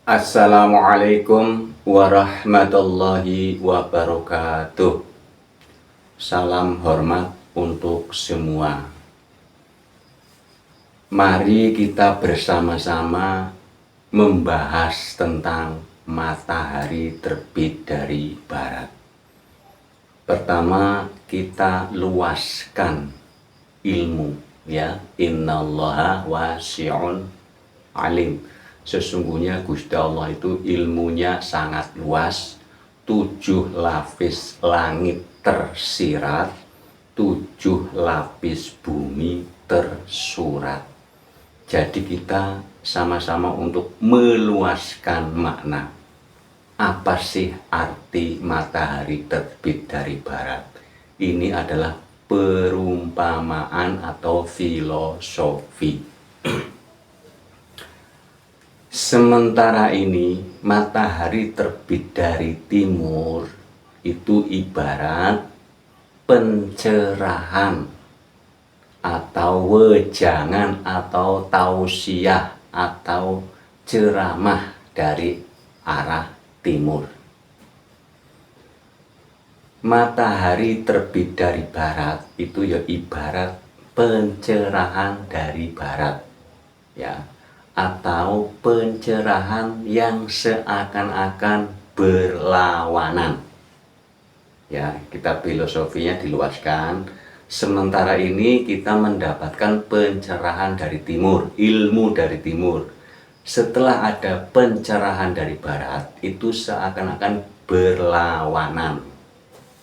Assalamualaikum warahmatullahi wabarakatuh. Salam hormat untuk semua. Mari kita bersama-sama membahas tentang matahari terbit dari barat. Pertama, kita luaskan ilmu, ya. Innallaha wasi'un alim. Sesungguhnya Gusti Allah itu ilmunya sangat luas. 7 lapis langit tersirat, 7 lapis bumi tersurat. Jadi kita sama-sama untuk meluaskan makna. Apa sih arti matahari terbit dari barat? Ini adalah perumpamaan atau filosofi. Sementara ini matahari terbit dari timur itu ibarat pencerahan atau wejangan atau tausiah atau ceramah dari arah timur. Matahari terbit dari barat itu ya ibarat pencerahan dari barat, ya, atau pencerahan yang seakan-akan berlawanan. Ya, kita filosofinya diluaskan. Sementara ini kita mendapatkan pencerahan dari timur, ilmu dari timur. Setelah ada pencerahan dari barat, itu seakan-akan berlawanan.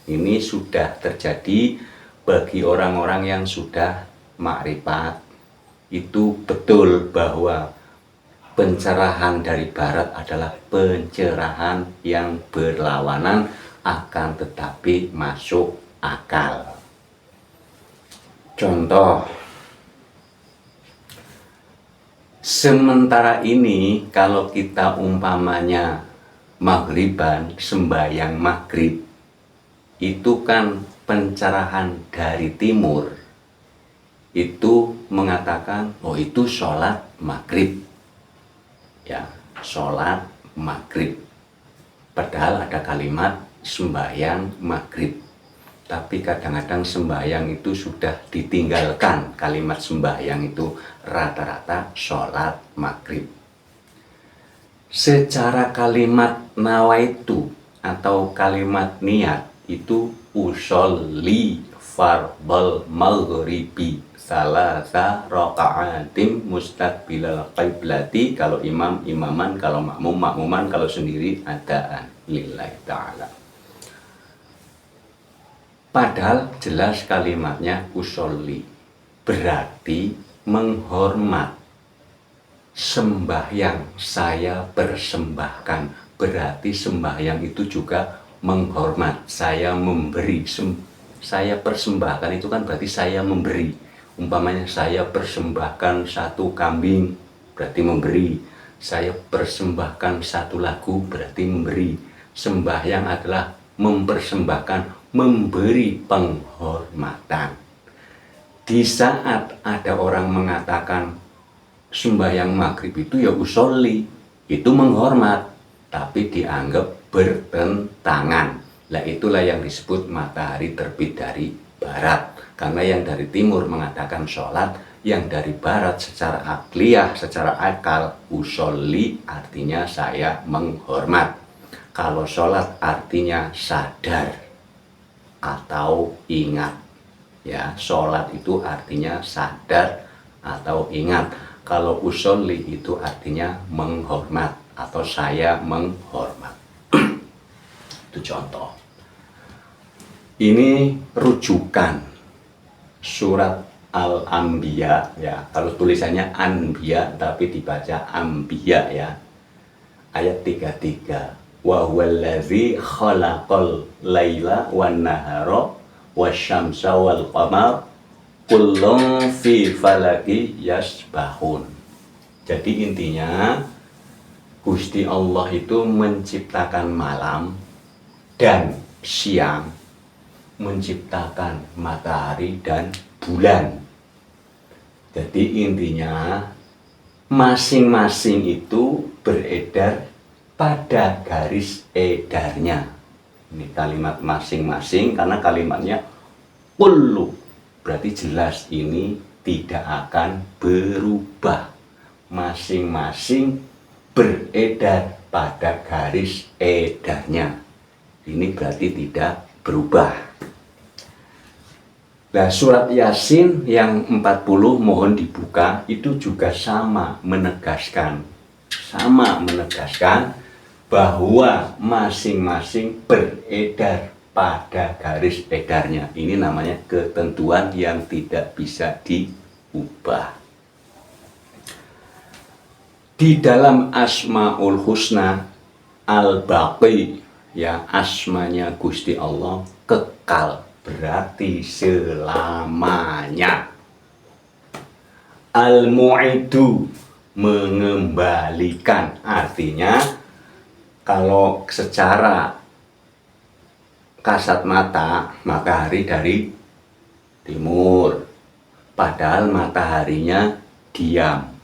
Ini sudah terjadi bagi orang-orang yang sudah makrifat. Itu betul bahwa pencerahan dari barat adalah pencerahan yang berlawanan, akan tetapi masuk akal. Contoh, sementara ini kalau kita umpamanya maghriban, sembahyang maghrib, itu kan pencerahan dari timur, itu mengatakan, oh itu sholat maghrib, ya, sholat maghrib. Padahal ada kalimat sembahyang maghrib, tapi kadang-kadang sembahyang itu sudah ditinggalkan kalimat sembahyang itu, rata-rata sholat maghrib. Secara kalimat nawaitu atau kalimat niat itu usolli fardal maghribi salasa raka'atim mustaqbilal qiblati. Kalau imam imaman, kalau makmum makmuman, kalau sendiri adaan lillahi ta'ala. Padahal jelas kalimatnya usolli, berarti menghormat. Sembahyang, saya persembahkan, berarti sembahyang itu juga menghormat. Saya memberi, saya persembahkan itu kan berarti saya memberi. Umpamanya saya persembahkan 1 kambing, berarti memberi. Saya persembahkan 1 lagu, berarti memberi. Sembahyang adalah mempersembahkan, memberi penghormatan. Di saat ada orang mengatakan sembahyang maghrib itu ya usolli, itu menghormat, tapi dianggap bertentangan. Lah itulah yang disebut matahari terbit dari barat. Karena yang dari timur mengatakan sholat, yang dari barat secara akliyah, secara akal, usolli artinya saya menghormat. Kalau sholat artinya sadar atau ingat, ya, sholat itu artinya sadar atau ingat. Kalau usolli itu artinya menghormat atau saya menghormat. Itu contoh. Ini rujukan surat Al-Anbiya, ya. Kalau tulisannya Anbiya tapi dibaca Anbiya, ya. Ayat 33. Wa huwallazi khalaqal laila wan nahara wasyamsa wal qamar kullun fi falaki yasbahun. Jadi intinya Gusti Allah itu menciptakan malam dan siang, menciptakan matahari dan bulan. Jadi intinya masing-masing itu beredar pada garis edarnya. Ini kalimat masing-masing karena kalimatnya kullu, berarti jelas ini tidak akan berubah. Masing-masing beredar pada garis edarnya. Ini berarti tidak berubah. Nah, surat Yasin yang 40 mohon dibuka itu juga sama menegaskan bahwa masing-masing beredar pada garis edarnya. Ini namanya ketentuan yang tidak bisa diubah. Di dalam Asmaul Husna Al-Baqi, ya, asmanya Gusti Allah kekal, berarti selamanya. Al-Mu'idu, mengembalikan, artinya kalau secara kasat mata matahari dari timur, padahal mataharinya diam,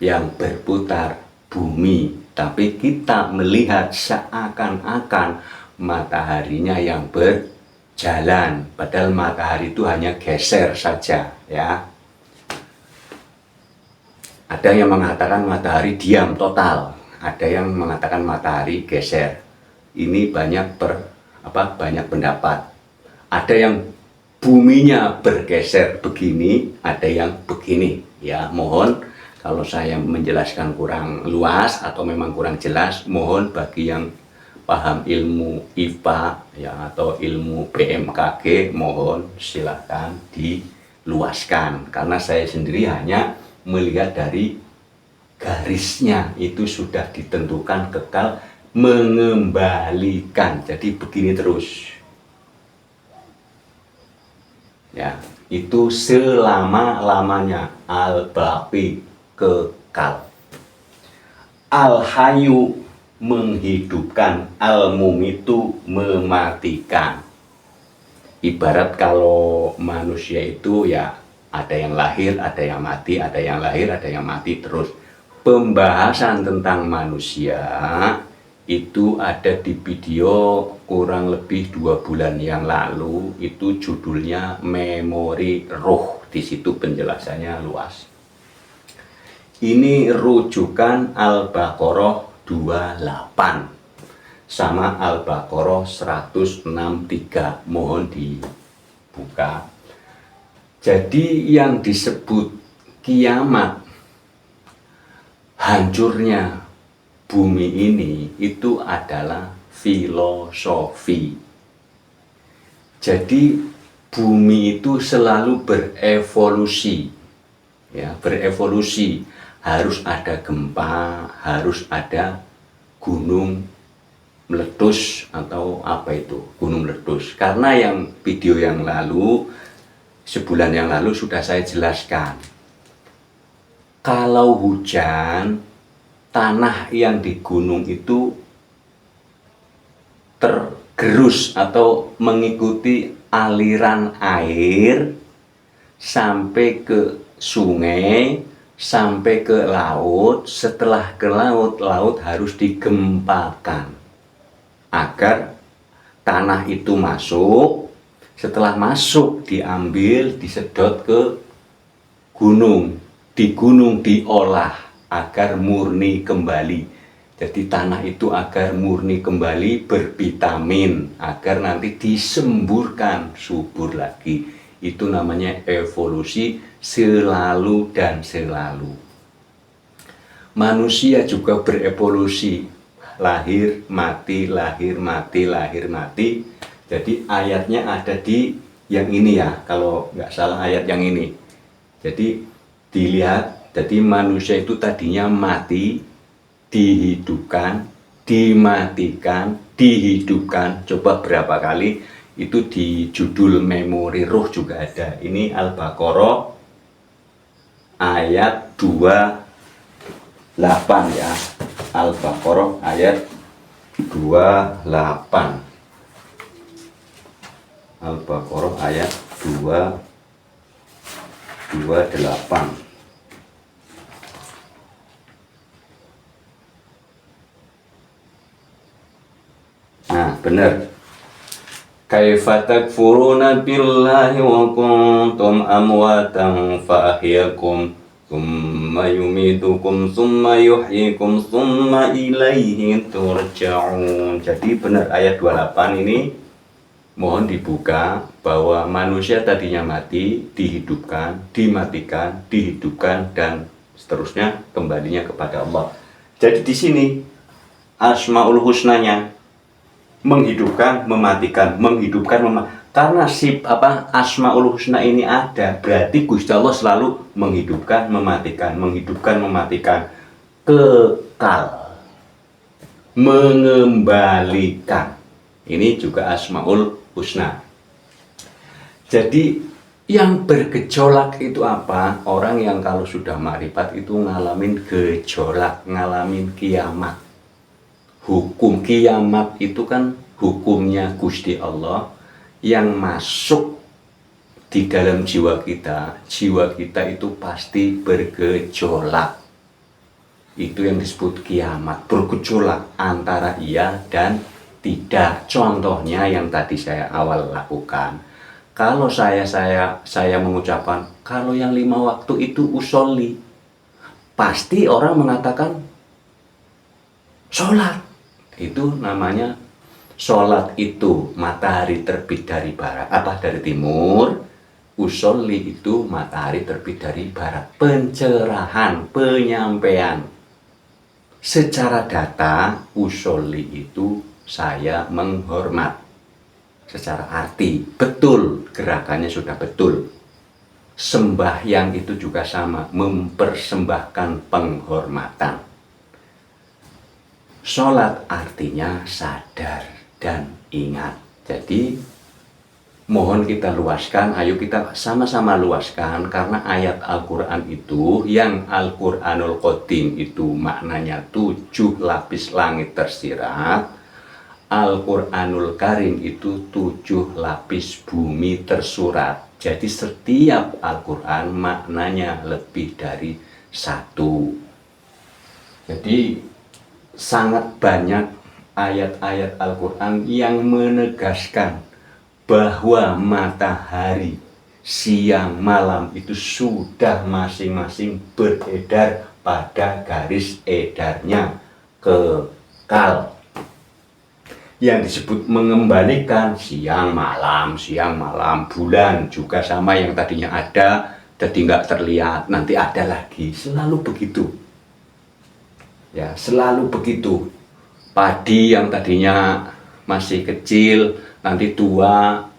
yang berputar bumi, tapi kita melihat seakan-akan mataharinya yang berjalan, padahal matahari itu hanya geser saja, ya. Ada yang mengatakan matahari diam total, ada yang mengatakan matahari geser. Ini banyak pendapat. Ada yang buminya bergeser begini, ada yang begini. Ya, mohon kalau saya menjelaskan kurang luas atau memang kurang jelas, mohon bagi yang paham ilmu IPA, ya, atau ilmu BMKG, mohon silakan diluaskan. Karena saya sendiri hanya melihat dari garisnya, itu sudah ditentukan kekal, mengembalikan, jadi begini terus, ya, itu selama-lamanya. Al-Baqi, kekal. Al-Hayyu, menghidupkan. Al-Mumitu, mematikan. Ibarat kalau manusia itu, ya, ada yang lahir, ada yang mati, ada yang lahir, ada yang mati terus. Pembahasan tentang manusia itu ada di video kurang lebih 2 bulan yang lalu, itu judulnya Memori Ruh. Di situ penjelasannya luas. Ini rujukan Al-Baqarah 28 sama Al-Baqarah 163, mohon dibuka. Jadi yang disebut kiamat, hancurnya bumi ini, itu adalah filosofi. Jadi bumi itu selalu berevolusi, ya, berevolusi. Harus ada gempa, harus ada gunung meletus atau apa itu, gunung meletus. Karena yang video yang lalu, sebulan yang lalu sudah saya jelaskan, kalau hujan, tanah yang di gunung itu tergerus atau mengikuti aliran air sampai ke sungai, sampai ke laut. Setelah ke laut, laut harus digempakan agar tanah itu masuk. Setelah masuk, diambil, disedot ke gunung. Di gunung diolah agar murni kembali. Jadi tanah itu agar murni kembali, bervitamin, agar nanti disemburkan, subur lagi. Itu namanya evolusi selalu dan selalu. Manusia juga berevolusi, lahir, mati, lahir, mati, lahir, mati. Jadi ayatnya ada di yang ini, ya, kalau nggak salah ayat yang ini. Jadi dilihat, jadi manusia itu tadinya mati, dihidupkan, dimatikan, dihidupkan. Coba berapa kali, itu di judul Memori Ruh juga ada. Ini Al-Baqarah ayat 28, ya. Al-Baqarah ayat 28. Al-Baqarah ayat 28. Nah, benar. Kaifa takfuruna billahi wa kuntum amwatan fa ahyakum thumma yumitukum thumma yuhyikum thumma ilaihi turja'un. Jadi benar ayat 28 ini mohon dibuka bahwa manusia tadinya mati, dihidupkan, dimatikan, dihidupkan, dan seterusnya kembalinya kepada Allah. Jadi di sini Asmaul Husnanya menghidupkan, mematikan, menghidupkan, karena Asmaul Husna ini ada, berarti Gusti Allah selalu menghidupkan, mematikan, menghidupkan, mematikan, kekal, mengembalikan. Ini juga Asmaul Husna. Jadi yang bergejolak itu apa? Orang yang kalau sudah makrifat itu ngalamin gejolak, ngalamin kiamat. Hukum kiamat itu kan hukumnya Gusti Allah yang masuk di dalam jiwa kita itu pasti bergejolak. Itu yang disebut kiamat, bergejolak antara iya dan tidak. Contohnya yang tadi saya awal lakukan, kalau saya mengucapkan kalau yang 5 waktu itu usolli, pasti orang mengatakan sholat. Itu namanya sholat itu matahari terbit dari barat, dari timur. Usolli itu matahari terbit dari barat, pencerahan, penyampaian. Secara data usolli itu saya menghormat. Secara arti betul, gerakannya sudah betul. Sembahyang itu juga sama, mempersembahkan penghormatan. Sholat artinya sadar dan ingat. Jadi mohon kita luaskan, ayo kita sama-sama luaskan, karena ayat Al-Quran itu, yang Al-Quranul Qadim itu maknanya 7 lapis langit tersirat, Al-Quranul Karim itu 7 lapis bumi tersurat. Jadi setiap Al-Quran maknanya lebih dari 1. Jadi sangat banyak ayat-ayat Al-Quran yang menegaskan bahwa matahari, siang, malam itu sudah masing-masing beredar pada garis edarnya kekal. Yang disebut mengembalikan siang malam, bulan juga sama, yang tadinya ada jadi nggak terlihat, nanti ada lagi, selalu begitu. Ya, selalu begitu. Padi yang tadinya masih kecil, nanti tua,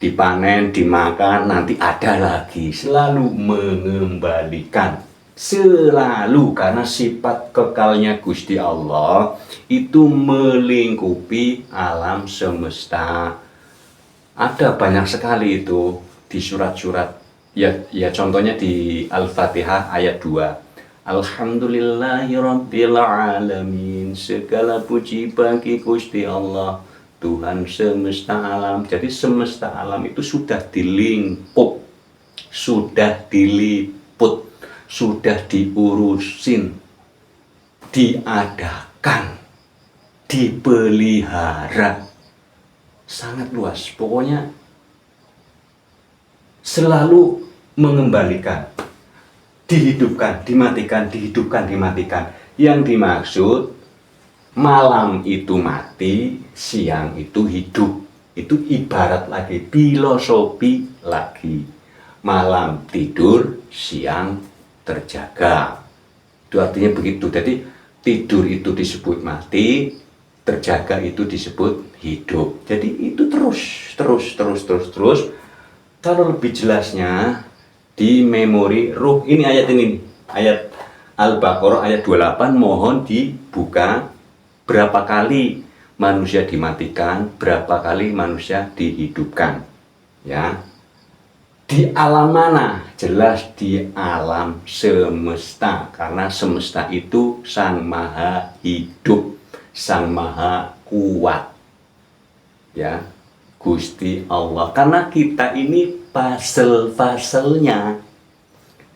dipanen, dimakan, nanti ada lagi. Selalu mengembalikan. Selalu, karena sifat kekalnya Gusti Allah itu melingkupi alam semesta. Ada banyak sekali itu di surat-surat. Ya contohnya di Al-Fatihah ayat 2. Alhamdulillahirabbil alamin. Segala puji bagi Gusti Allah, Tuhan semesta alam. Jadi semesta alam itu sudah dilingkup, sudah diliput, sudah diurusin, diadakan, dipelihara. Sangat luas. Pokoknya selalu mengembalikan. Dihidupkan, dimatikan, dihidupkan, dimatikan. Yang dimaksud malam itu mati, siang itu hidup. Itu ibarat lagi, filosofi lagi. Malam tidur, siang terjaga. Itu artinya begitu. Jadi tidur itu disebut mati, terjaga itu disebut hidup. Jadi itu terus. Kalau lebih jelasnya di memori ruh, ini ayat Al-Baqarah ayat 28, mohon dibuka. Berapa kali manusia dimatikan, berapa kali manusia dihidupkan, ya. Di alam mana? Jelas di alam semesta, karena semesta itu Sang Maha Hidup, Sang Maha Kuat, ya, Gusti Allah. Karena kita ini fasel-faselnya.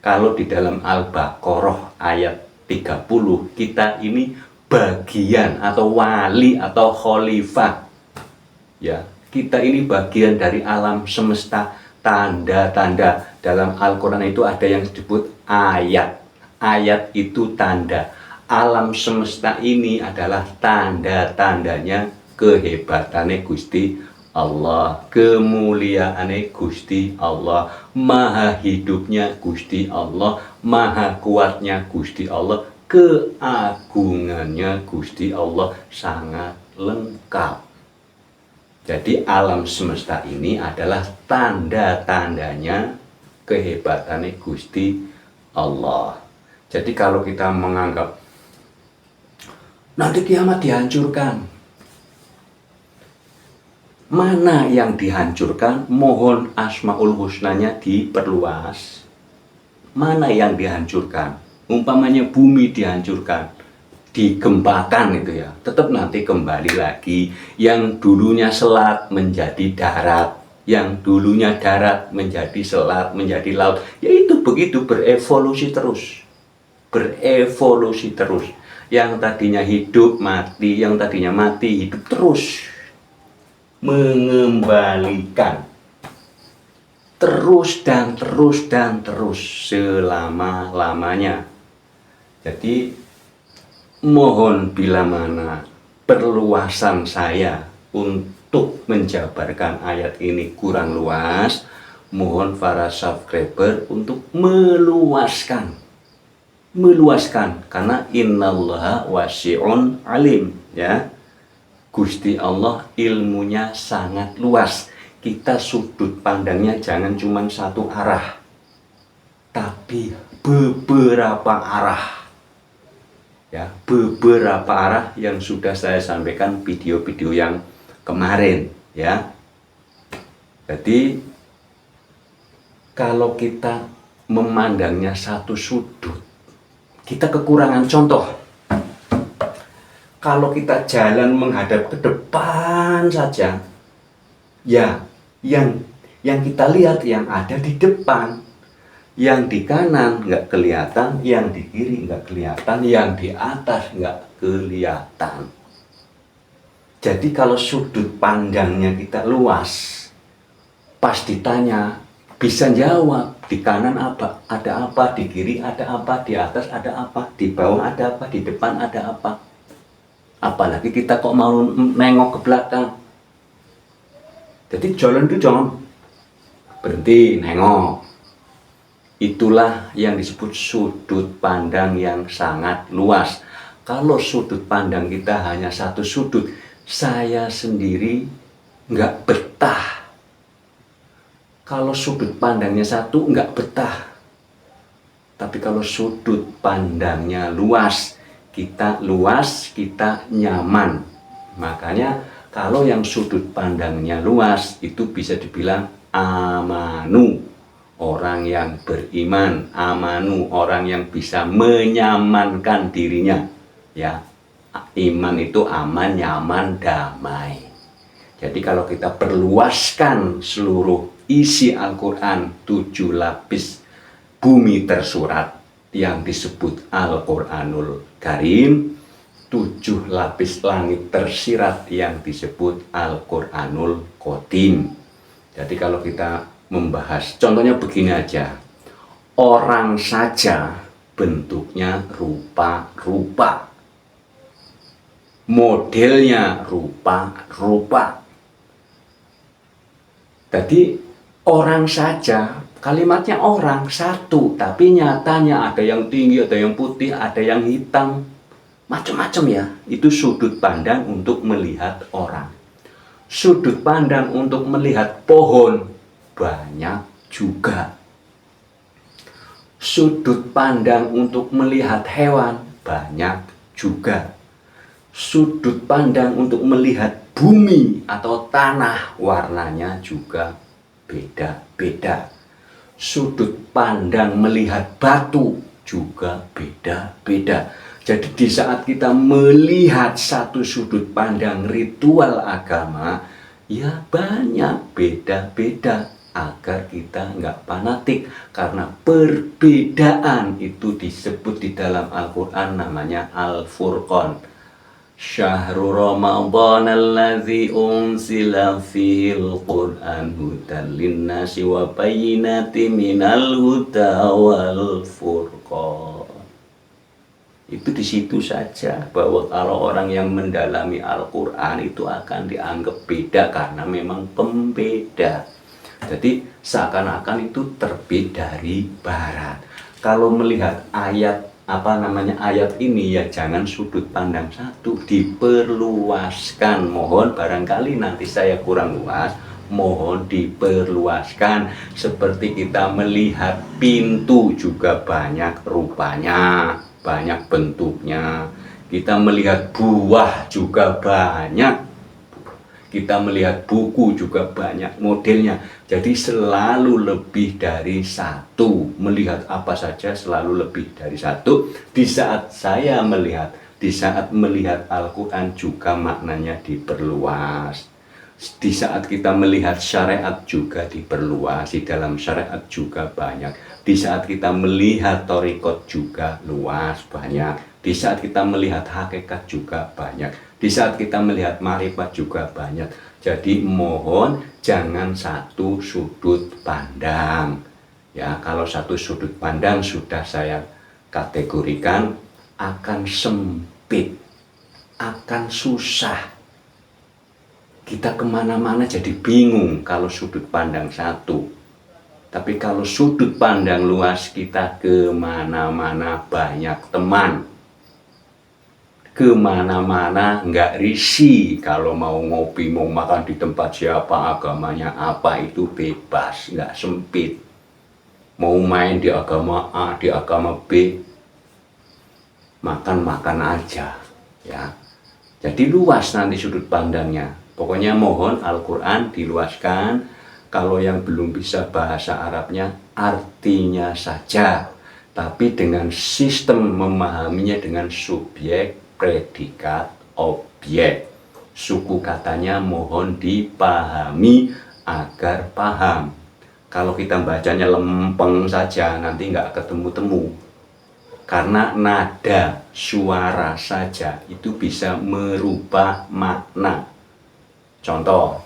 Kalau di dalam Al-Baqarah ayat 30, kita ini bagian atau wali atau khalifah. Ya, kita ini bagian dari alam semesta, tanda-tanda. Dalam Al-Qur'an itu ada yang disebut ayat. Ayat itu tanda. Alam semesta ini adalah tanda-tandanya kehebatannya Gusti Allah, kemuliaannya Gusti Allah, maha hidupnya Gusti Allah, maha kuatnya Gusti Allah, keagungannya Gusti Allah sangat lengkap. Jadi alam semesta ini adalah tanda-tandanya kehebatannya Gusti Allah. Jadi kalau kita menganggap nanti kiamat dihancurkan, mana yang dihancurkan? Mohon asmaul husnanya diperluas. Mana yang dihancurkan? Umpamanya bumi dihancurkan, digempakan itu ya, tetap nanti kembali lagi. Yang dulunya selat menjadi darat, yang dulunya darat menjadi selat, menjadi laut. Yaitu begitu, berevolusi terus. Berevolusi terus. Yang tadinya hidup mati, yang tadinya mati hidup terus. Mengembalikan terus dan terus dan terus selama-lamanya. Jadi mohon bila mana perluasan saya untuk menjabarkan ayat ini kurang luas, mohon para subscriber untuk meluaskan, karena innallaha wasi'un alim, ya. Gusti Allah ilmunya sangat luas. Kita sudut pandangnya jangan cuma satu arah, tapi beberapa arah. Ya, beberapa arah yang sudah saya sampaikan video-video yang kemarin, ya. Jadi kalau kita memandangnya satu sudut, kita kekurangan contoh. Kalau kita jalan menghadap ke depan saja, ya yang kita lihat yang ada di depan, yang di kanan nggak kelihatan, yang di kiri nggak kelihatan, yang di atas nggak kelihatan. Jadi kalau sudut pandangnya kita luas, pas ditanya bisa jawab, di kanan apa, ada apa, di kiri ada apa, di atas ada apa, di bawah ada apa, di depan ada apa. Apalagi kita kok mau nengok ke belakang. Jadi jalan itu jangan berhenti nengok. Itulah yang disebut sudut pandang yang sangat luas. Kalau sudut pandang kita hanya satu sudut, saya sendiri nggak betah. Kalau sudut pandangnya satu, nggak betah. Tapi kalau sudut pandangnya luas, kita nyaman. Makanya kalau yang sudut pandangnya luas itu bisa dibilang amanu, orang yang beriman. Amanu, orang yang bisa menyamankan dirinya, ya. Iman itu aman, nyaman, damai. Jadi kalau kita perluaskan seluruh isi Al-Quran, 7 lapis bumi tersurat yang disebut Al-Quranul Karim, 7 lapis langit tersirat yang disebut Al-Quranul Qadim. Jadi kalau kita membahas, contohnya begini aja, orang saja bentuknya rupa-rupa, modelnya rupa-rupa. Jadi orang saja, kalimatnya orang satu, tapi nyatanya ada yang tinggi, ada yang putih, ada yang hitam, macam-macam ya. Itu sudut pandang untuk melihat orang. Sudut pandang untuk melihat pohon banyak juga. Sudut pandang untuk melihat hewan banyak juga. Sudut pandang untuk melihat bumi atau tanah warnanya juga beda-beda. Sudut pandang melihat batu juga beda-beda. Jadi di saat kita melihat satu sudut pandang ritual agama, ya banyak beda-beda agar kita nggak fanatik. Karena perbedaan itu disebut di dalam Al-Quran namanya Al-Furqan. Syahrul Ramadan alladzi unzila fihil Qur'an hudan linnasi wa bayyinatin minal huda wal furqan. Itu di situ saja bahwa kalau orang yang mendalami Al-Qur'an itu akan dianggap beda karena memang pembeda. Jadi seakan-akan itu terbit dari barat. Kalau melihat ayat ayat ini ya jangan sudut pandang satu, diperluaskan. Mohon barangkali nanti saya kurang luas, mohon diperluaskan. Seperti kita melihat pintu juga banyak rupanya, banyak bentuknya. Kita melihat buah juga banyak. Kita melihat buku juga banyak modelnya. Jadi selalu lebih dari satu. Melihat apa saja selalu lebih dari satu. Di saat saya melihat, di saat melihat Al-Quran juga maknanya diperluas. Di saat kita melihat syariat juga diperluas. Di dalam syariat juga banyak. Di saat kita melihat thariqat juga luas, banyak. Di saat kita melihat hakikat juga banyak. Di saat kita melihat ma'rifat juga banyak. Jadi mohon jangan satu sudut pandang. Ya, kalau satu sudut pandang sudah saya kategorikan akan sempit, akan susah. Kita kemana-mana jadi bingung kalau sudut pandang satu. Tapi kalau sudut pandang luas kita kemana-mana banyak teman. Kemana-mana nggak risih. Kalau mau ngopi, mau makan di tempat siapa, agamanya apa, itu bebas, nggak sempit. Mau main di agama A, di agama B, makan-makan aja ya. Jadi luas nanti sudut pandangnya. Pokoknya mohon Al-Quran diluaskan. Kalau yang belum bisa bahasa Arabnya, artinya saja, tapi dengan sistem memahaminya dengan subjek, predikat, objek. Suku katanya mohon dipahami agar paham. Kalau kita bacanya lempeng saja nanti nggak ketemu-temu. Karena nada suara saja itu bisa merubah makna. Contoh,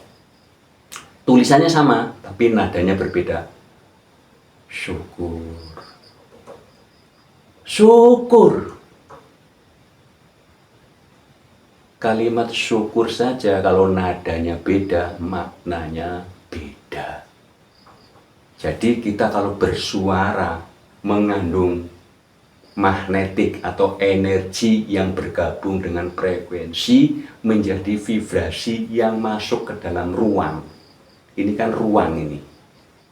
tulisannya sama tapi nadanya berbeda. Syukur. Syukur. Kalimat syukur saja kalau nadanya beda, maknanya beda. Jadi kita kalau bersuara mengandung magnetik atau energi yang bergabung dengan frekuensi menjadi vibrasi yang masuk ke dalam ruang. Ini kan ruang ini,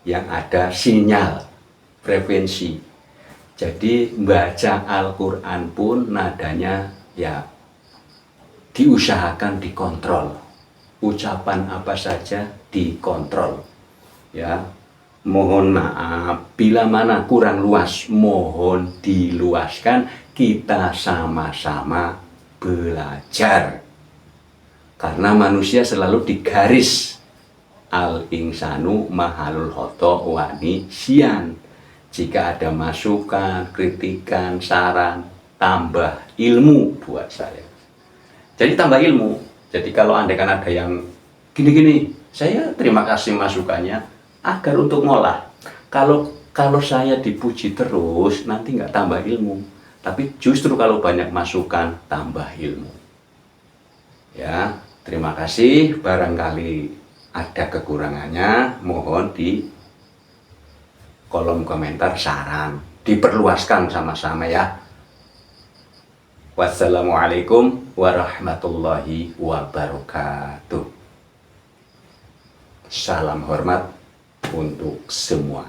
yang ada sinyal frekuensi. Jadi baca Al-Quran pun nadanya ya diusahakan dikontrol. Ucapan apa saja dikontrol. Ya, mohon maaf bila mana kurang luas, mohon diluaskan. Kita sama-sama belajar. Karena manusia selalu digaris al-insanu mahalul khoto wa nisyan. Jika ada masukan, kritikan, saran, tambah ilmu buat saya. Jadi tambah ilmu. Jadi kalau andaikan ada yang gini-gini, saya terima kasih masukannya agar untuk ngolah. Kalau saya dipuji terus, nanti nggak tambah ilmu. Tapi justru kalau banyak masukan, tambah ilmu. Ya, terima kasih. Barangkali ada kekurangannya, mohon di kolom komentar saran. Diperluaskan sama-sama ya. Wassalamualaikum warahmatullahi wabarakatuh. Salam hormat untuk semua.